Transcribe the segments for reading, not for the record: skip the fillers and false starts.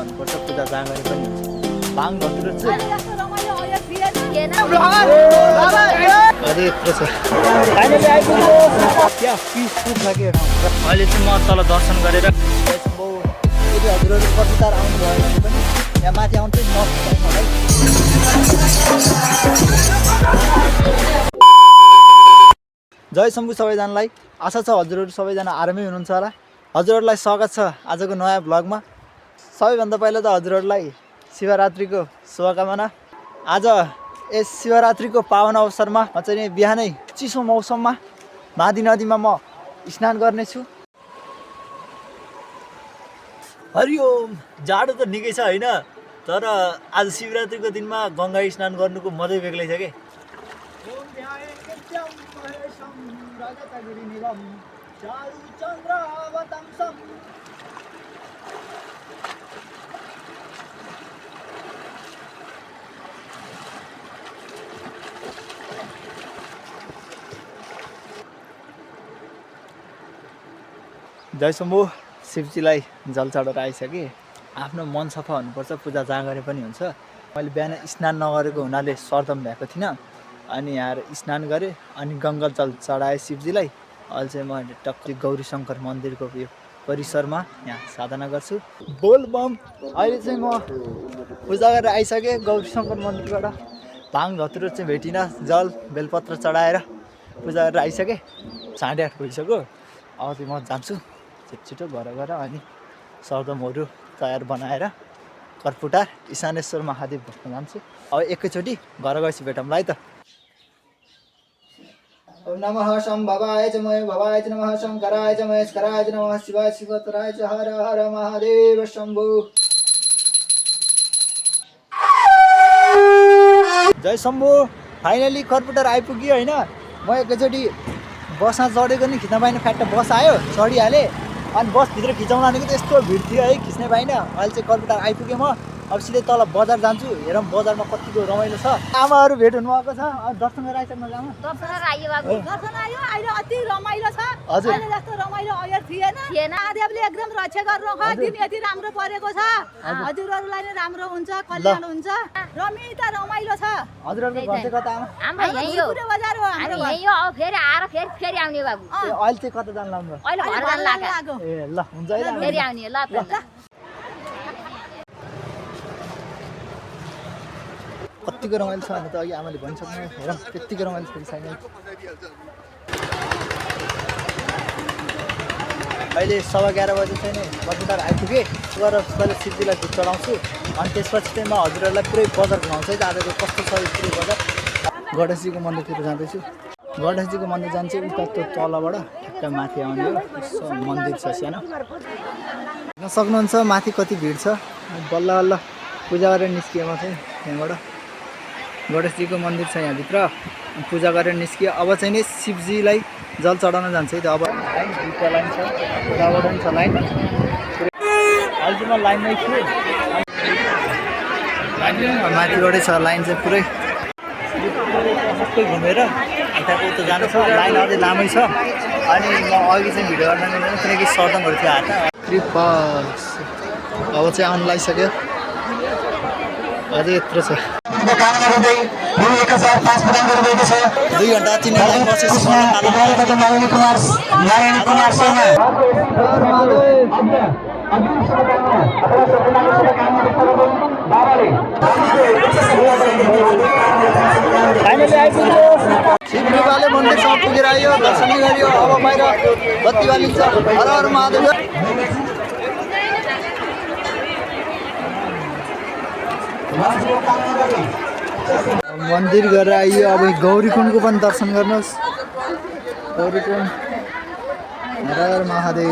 हुनुपर्छ, पूजा जहाँ गरे पनि हुन्छ। भाङ धतुरो चाहिँ अझै यत्रो छ। फाइनली आइपुग्यो। क्या पिसफुल छ कि ठाउँ। अहिले चाहिँ म तल दर्शन गरेर यदि हजुरहरू कतितार आउनुभयो भने पनि यहाँ माथि आउनु चाहिँ नसक्दैन होला है। जय शम्भु सबैजनालाई। आशा छ हजुरहरू सबैजना आरामै हुनुहुन्छ होला। हजुरहरूलाई स्वागत छ आजको नयाँ भ्लगमा। सबैभन्दा पहिला त हजुरहरूलाई शिवरात्रिको शुभकामना। आज यस शिवरात्रिको पावन अवसरमा म चाहिँ बिहानै चिसो मौसममा मादी नदीमा म स्नान गर्नेछु। हरिओम। जाडो त निकै छ होइन, तर आज शिवरात्रिको दिनमा गङ्गा स्नान गर्नुको मजै बेग्लै छ के। जय शम्भु। शिवजीलाई जल चढाएर आइसकेँ। आफ्नो मन सफा हुनुपर्छ, पूजा जहाँ गरे पनि हुन्छ। मैले बिहान स्नान नगरेको हुनाले सर्दम भएको थिइनँ, अनि यहाँ स्नान गरेँ अनि गङ्गा जल चढाएँ शिवजीलाई। अहिले चाहिँ म टक्कै गौरी शङ्कर मन्दिरको यो परिसरमा यहाँ साधना गर्छु। बोल बम। अहिले चाहिँ म पूजा गरेर आइसकेँ गौरी शङ्कर मन्दिरबाट। भाङ धतुरो चाहिँ भेटिनँ, जल बेलपत्र चढाएर पूजा गरेर आइसकेँ। 8:30 भइसक्यो। अब चाहिँ म जान्छु छिटो घर गएर अनि सरदमहरू तयार बनाएर कर्पुटार इशानेश्वर महादेव भेट्न जान्छु। अब एकैचोटि घर गएपछि भेटौँला है त। ओम नमः शम्भवाय च महे भवाय च नमः शङ्कराय च महेश्वराय च नमः शिवाय शिवतराय च हर हर महादेव शम्भु। जय शम्भु। फाइनली कर्पुटार आइपुग्यो होइन। म एकैचोटि बसमा चढेको नि खिच्न पाइनँ, फ्याट्ट बस आयो चढिहालेँ। अनि बसभित्र खिचाउन लानेको त यस्तो भिड थियो है, खिच्नै पाइनँ। अहिले चाहिँ कर्पुटार आइपुगेँ म। अब सिधै तल बजार जान्छु। हेरौँ बजारमा कतिको रमाइलो छ। आमाहरू भेट हुनुभएको छ, दर्शन गरेर आइसक्नु आमा? दर्शन आयो बाबु, दर्शन आयो। अहिले अति रमाइलो छ। हजुर। अहिले जस्तो रमाइलो अहिले थिएन। महादेवले एकदम रक्षा गर्नु दिन यति राम्रो परेको छ। हजुरहरूलाई नै राम्रो हुन्छ, कल्याण हुन्छ। रमिता रमाइलो छ। हजुरहरूको घर चाहिँ कता आमा? हाम्रो यही हो बजार हो, हाम्रो यही हो। अब फेरि आएर फेरि आउने बाबु। अहिले चाहिँ कता जान लाग्नु? अहिले घर जान लाग्यो। ए ल हुन्छ है। फेरि आउने ल ल। कतिको रमाइलो छ भने त अघि आमाले भनिसक्नु। हेरौँ त्यत्तिको रमाइलो छ कि छैन। अहिले 11:15 बजी चाहिँ नि कर्पुटार आइपुगेँ। गएर पहिला शिवजीलाई धुप चढाउँछु अनि त्यसपछि चाहिँ म हजुरहरूलाई पुरै बजार घुमाउँछु है त। आजको कस्तो छ यो पुरै बजार। गणेशजीको मन्दिरतिर जाँदैछु। गणेशजीको मन्दिर जान्छु उता त्यो तलबाट ठ्याक्क माथि आउने हो। यसो मन्दिर छ सानो। हेर्न सक्नुहुन्छ माथि कति भिड छ। बल्ल बल्ल पूजा गरेर निस्किएँ म चाहिँ यहाँबाट। गणेशजीको मन्दिर छ यहाँभित्र, पूजा गरेर निस्कियो। अब चाहिँ नि शिवजीलाई जल चढाउन जान्छ है त। अब लाइन दुईवटा लाइन छ, उताबाट पनि छ लाइन। अहिले चाहिँ म लाइनमै छु। माथिबाटै छ लाइन चाहिँ पुरै। सबै घुमेर यताको उता जानु छ। लाइन अझै लामै छ। अनि म अघि चाहिँ भिडियो गर्न मिल्दैन किनकि सर्दमहरू थियो हातमा। कृपस अब चाहिँ आउनु लागिसक्यो। अझै यत्रो छ। 2 घन्टा 3 लाइन बसेपछि नारायण कुमार शर्मा फाइनली आइपुग्यो। शिवकृपाले मन्दिरसम्म पुगेर आयो, दर्शन गरियो। अब बाहिर बत्ती बालिन्छ। हर हर महादेव। मन्दिर गरेर आइयो। अब गौरीकुण्डको पनि दर्शन गर्नुहोस्। गौरीकुण्ड हर हर महादेव।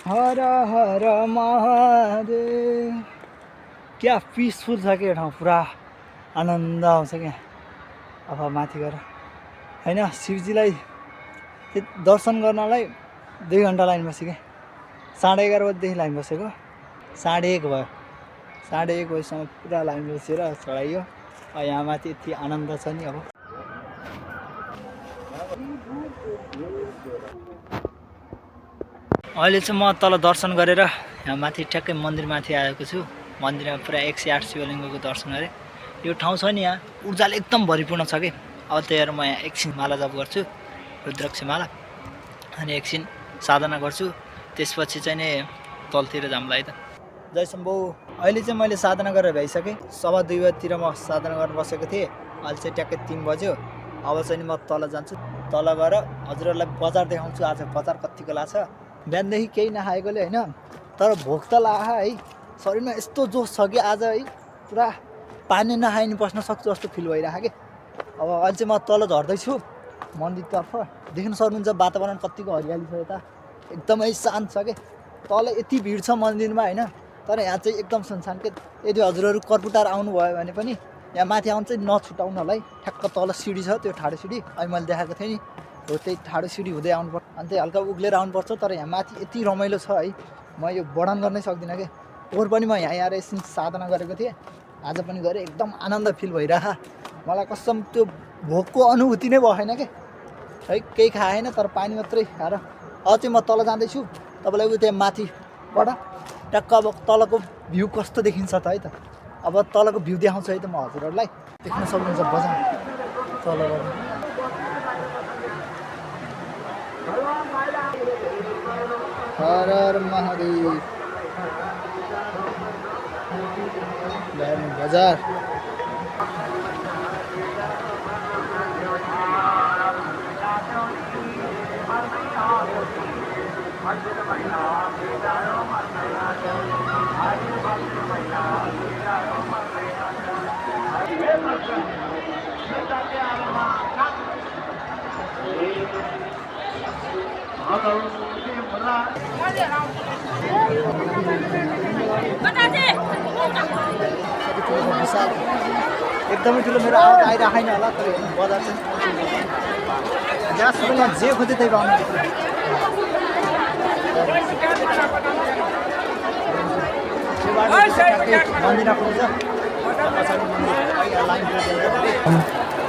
हर हर महादेव। क्या पिसफुल छ कि ठाउँ, पुरा आनन्द आउँछ क्या। अब माथि गएर होइन शिवजीलाई दर्शन गर्नलाई 2 घन्टा लाइन बसेँ क्या। 11:30 बजीदेखि लाइन बसेको 1:30 भयो। 1:30 बजीसम्म पुरा लाइन बसेर चढाइयो। यहाँ माथि यति आनन्द छ नि। अब अहिले चाहिँ म तल दर्शन गरेर यहाँ माथि ठ्याक्कै मन्दिरमाथि आएको छु। मन्दिरमा पुरा 108 शिवलिङ्गको दर्शन गरेँ। यो ठाउँ छ नि यहाँ ऊर्जाले एकदम भरिपूर्ण छ कि। अब त्यही भएर म यहाँ एकछिन माला जप गर्छु, रुद्राक्ष माला, अनि एकछिन साधना गर्छु। त्यसपछि चाहिँ नि तलतिर जाम्ला है त। जय शम्भु। अहिले चाहिँ मैले साधना गरेर भइसकेँ। 2:15 बजीतिर म साधना गर्न बसेको थिएँ। अहिले चाहिँ ट्याक्कै 3 बज्यो। अब चाहिँ म तल जान्छु। तल गएर हजुरहरूलाई बजार देखाउँछु। आज बजार कतिको लाग्छ। बिहानदेखि केही नखाएकोले होइन, तर भोक त लाग्यो है। शरीरमा यस्तो जोस छ कि आज है पुरा पानी नखाइ नि बस्न सक्छु जस्तो फिल भइरहेको कि। अब अहिले चाहिँ म तल झर्दैछु मन्दिरतर्फ। देख्न सक्नुहुन्छ वातावरण कतिको हरियाली छ। यता एकदमै शान्त छ कि। तल यति भिड छ मन्दिरमा होइन, तर यहाँ चाहिँ एकदम सुनसान के। यदि हजुरहरू कर्पुटार आउनुभयो भने पनि यहाँ माथि आउनु चाहिँ नछुटाउनु होला है। ठ्याक्क तल सिडी छ, त्यो ठाडो सिडी अहिले मैले देखाएको थिएँ नि, हो त्यही ठाडो सिडी हुँदै आउनुपर्छ। अनि त्यही हल्का उक्लेर आउनुपर्छ। तर यहाँ माथि यति रमाइलो छ है, म यो बढान गर्नै सक्दिनँ कि। पोहोर पनि म यहाँ आएर एकछिन साधना गरेको थिएँ, आज पनि गरेँ। एकदम आनन्द फिल भइरहेको मलाई। कसम त्यो भोकको अनुभूति नै भएन कि है। केही खाएन, तर पानी मात्रै खाएर। अब चाहिँ म तल जाँदैछु। तपाईँलाई उयो त्यहाँ माथिबाट ट्याक्क अब तलको भ्यू कस्तो देखिन्छ त है त। अब तलको भ्यू देखाउँछु है त म हजुरहरूलाई। देख्न सक्नुहुन्छ बजार तलबाट। हर हर महादेव। बजार एकदमै ठुलो मेरो आवाज आइरहेन होला, तर बजार चाहिँ ग्यास पनि यहाँ जे खोज्यो त्यही पाउनु। मन्दिर पुग्छ पछाडि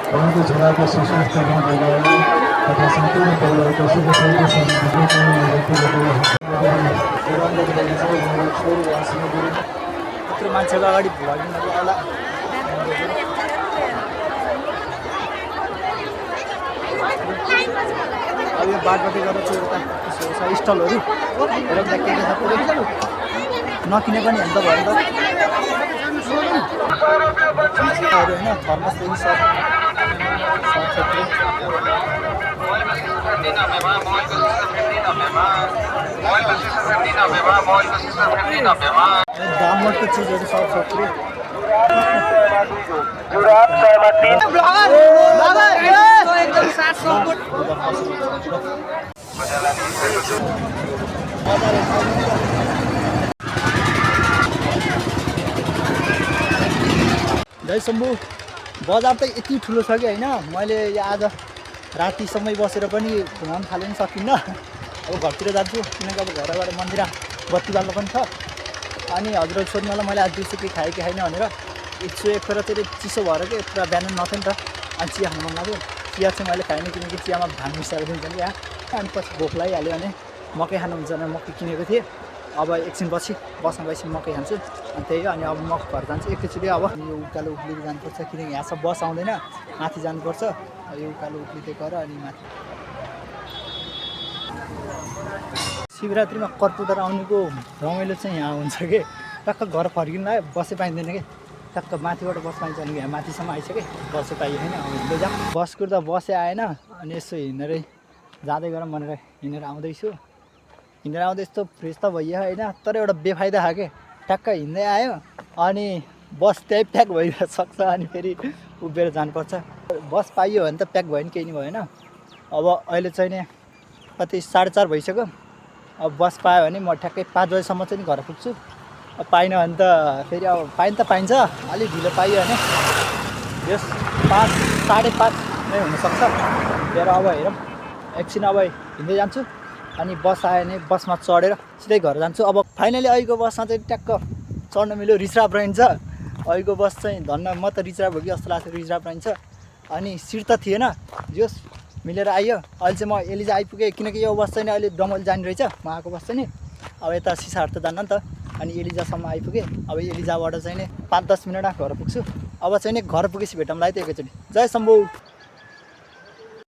उहाँको छोराको सुस्वास्थ्य तथा सम्पूर्ण परिवारको सुख शान्ति यत्रो मान्छेको अगाडि भगिदिनु होला। अब यो बाटोबाट गएर चाहिँ एउटा स्टलहरू हेर के के छ पुरै नकिने पनि हेर्दा भयो नि त। होइन थर्मसदेखि सब दामको चिजहरू सब छ पुरै। जय शम्भु। बजार त यति ठुलो छ कि होइन, मैले यहाँ आज रातिसम्म बसेर पनि घुमाउनु थाल्नु पनि सकिनँ। अब घरतिर जान्छु, किनकि अब घरबाट मन्दिर बत्ती बाल्नु पनि छ। अनि हजुरहरू सोध्नु होला मैले आज दिउँसो के खाएँ कि खाइनँ भनेर। एक फेर चाहिँ चिसो भएर कि पुरा बिहान नथ्यो नि त। अनि चिया खानु मन लाग्यो। चिया चाहिँ मैले खाइनँ किनकि चियामा भाङ मिसाएर दिन्छन् क्या। अनि पछि भोक लागिहाल्यो भने मकै खानुहुन्छ भने मकै किनेको थिएँ। अब एकछिन पछि बस्न गएपछि मकै खान्छु। अनि त्यही हो। अनि अब म घर जान्छु एकैचोटि। अब यो उकालो उक्लिँदै जानुपर्छ किनकि यहाँसम्म बस आउँदैन, माथि जानुपर्छ। यो उकालो उक्लिँदै गएर अनि माथि शिवरात्रिमा कर्पुटार आउनुको रमाइलो चाहिँ यहाँ हुन्छ कि। टक्क घर फर्किनु लाग्यो, बसै पाइँदैन कि। टक्क माथिबाट बस पाइन्छ भने यहाँ माथिसम्म आइसक्यो, बसै पाइयो होइन। अब हिँड्दै जाऊँ। बस कुर्दा बसै आएन, अनि यसो हिँडेरै जाँदै गरौँ भनेर हिँडेर आउँदैछु। हिँडेर आउँदा यस्तो फ्रेस त भइयो होइन, तर एउटा बेफाइदा खायो कि। ट्याक्क हिँड्दै आयो अनि बस त्यही प्याक भइसक्छ सक्छ। अनि फेरि उभिएर जानुपर्छ। बस पाइयो भने त प्याक भयो नि केही नि भएन। अब अहिले चाहिँ नि कति 4:30 भइसक्यो। अब बस पायो भने म ठ्याक्कै 5 बजीसम्म चाहिँ घर पुग्छु। अब पाइनँ भने त फेरि अब पाइन्छ अलिक ढिलो पाइयो भने यस 5 साढे 5 नै हुनसक्छ। त्यही अब हेरौँ एकछिन। अब हिँड्दै जान्छु अनि बस आयो भने बसमा चढेर सिधै घर जान्छु। अब फाइनली अहिलेको बसमा चाहिँ ट्याक्क चढ्न मिल्यो। रिजर्भ रहन्छ अहिलेको बस चाहिँ। धन्न म त रिजर्भ हो कि जस्तो लाग्छ। रिजर्भ रहन्छ अनि सिट त थिएन, जस मिलेर आइयो। अहिले चाहिँ म एलिजा आइपुगेँ किनकि यो बस चाहिँ नि अहिले डमल जाने रहेछ, म आएको बस चाहिँ नि। अब यता सिसाहरू त जान्न नि त। अनि एलिजासम्म आइपुगेँ। अब एलिजाबाट चाहिँ नि 5-10 मिनटमा घर पुग्छु। अब चाहिँ नि घर पुगेपछि भेटौँला है त एकैचोटि। जय शम्भु।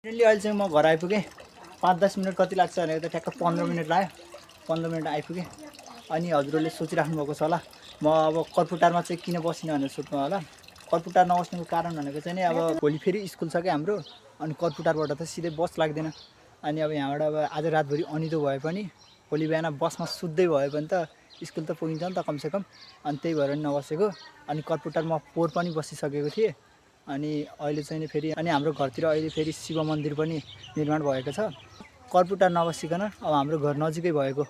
फाइनली अहिले चाहिँ म घर आइपुगेँ। 5-10 मिनट कति लाग्छ भनेको त ठ्याक्क 15 मिनट लाग्यो। 15 मिनट आइपुगेँ। अनि हजुरहरूले सोचिराख्नु भएको छ होला म अब कर्पुटारमा चाहिँ किन बसिनँ भनेर सोध्नु होला। कर्पुटार नबस्नुको कारण भनेको चाहिँ नि अब भोलि फेरि स्कुल छ क्या हाम्रो। अनि कर्पुटारबाट त सिधै बस लाग्दैन। अनि अब यहाँबाट अब आज रातभरि अनिदो भए पनि भोलि बिहान बसमा सुत्दै भयो भने त स्कुल त पुगिन्छ नि त कमसेकम। अनि त्यही भएर नि नबसेको। अनि कर्पुटारमा पोहोर पनि बसिसकेको थिएँ। अनि अहिले चाहिँ नि फेरि अनि हाम्रो घरतिर अहिले फेरि शिव मन्दिर पनि निर्माण भएको छ। कर्पुटार नबसिकन अब हाम्रो घर नजिकै भएको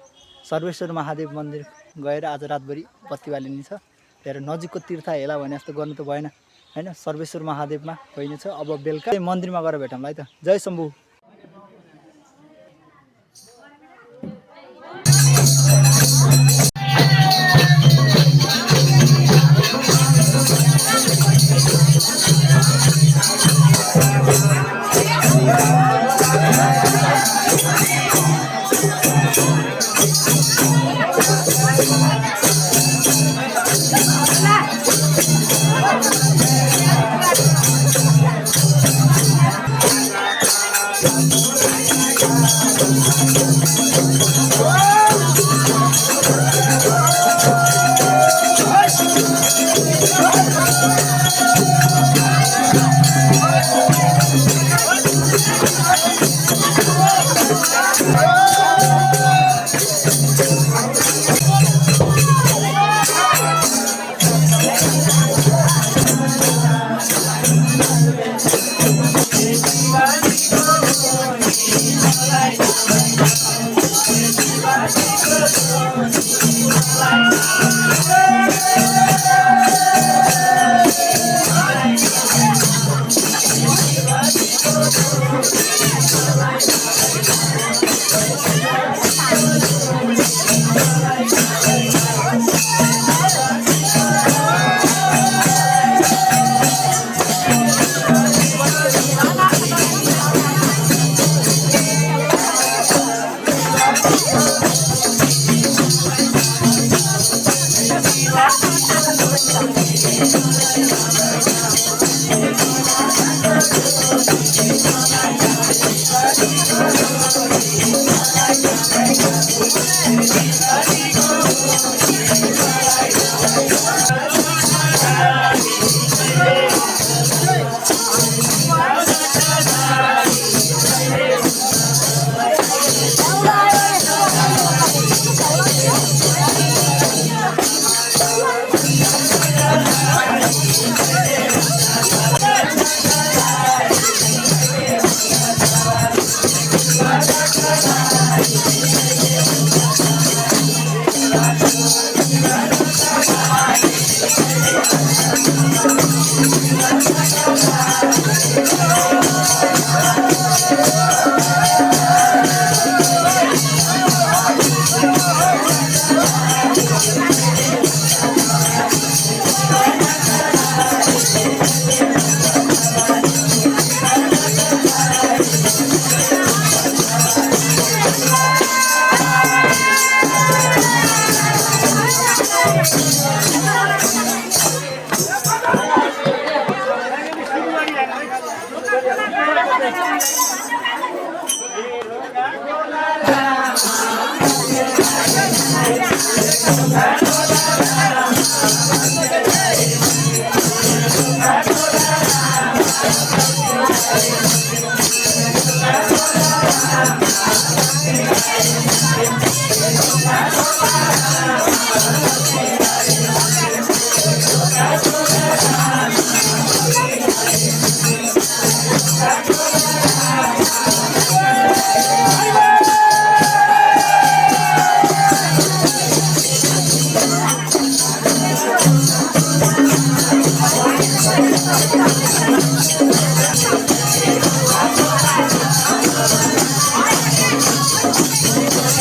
सर्वेश्वर महादेव मन्दिर गएर आज रातभरि बत्ती बालिने छ। त्यही नजिकको तीर्थ हेला भने जस्तो गर्नु त भएन हैन। सर्वेश्वर महादेवमा गइने छ। अब बेलुका मन्दिरमा गएर भेटौँला है त। जय शम्भु।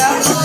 Yeah.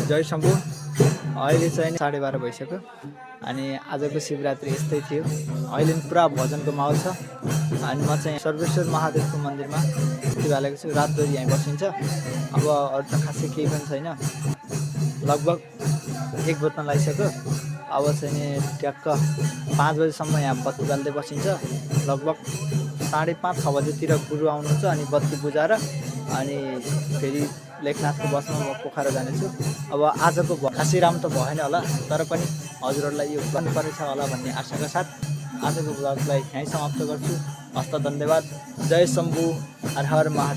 जय शम्भु। अहिले चाहिँ 12:30 भइसक्यो अनि आजको शिवरात्रि यस्तै थियो। अहिले पनि पुरा भजनको माहौल छ अनि म चाहिँ सर्वेश्वर महादेवको मन्दिरमा यति छु। रातभरि यहीँ बसिन्छ। अब अरू त खासै केही पनि छैन। लगभग 1 बज्न लागिसक्यो। अब चाहिँ ट्याक्क 5 बजीसम्म यहाँ बत्ती बाल्दै बसिन्छ। लगभग 5:30 6 बजेतिर गुरु आउनुहुन्छ अनि बत्ती बुझाएर अनि फेरि लेखनाथको बसमा म पोखरा जानेछु। अब आजको खासै राम्रो त भएन होला, तर पनि हजुरहरूलाई यो गर्नुपर्नेछ होला भन्ने आशाका साथ आजको ब्लगलाई यहीँ समाप्त गर्छु। हस्त धन्यवाद। जय शम्भु। हर हर महादेव।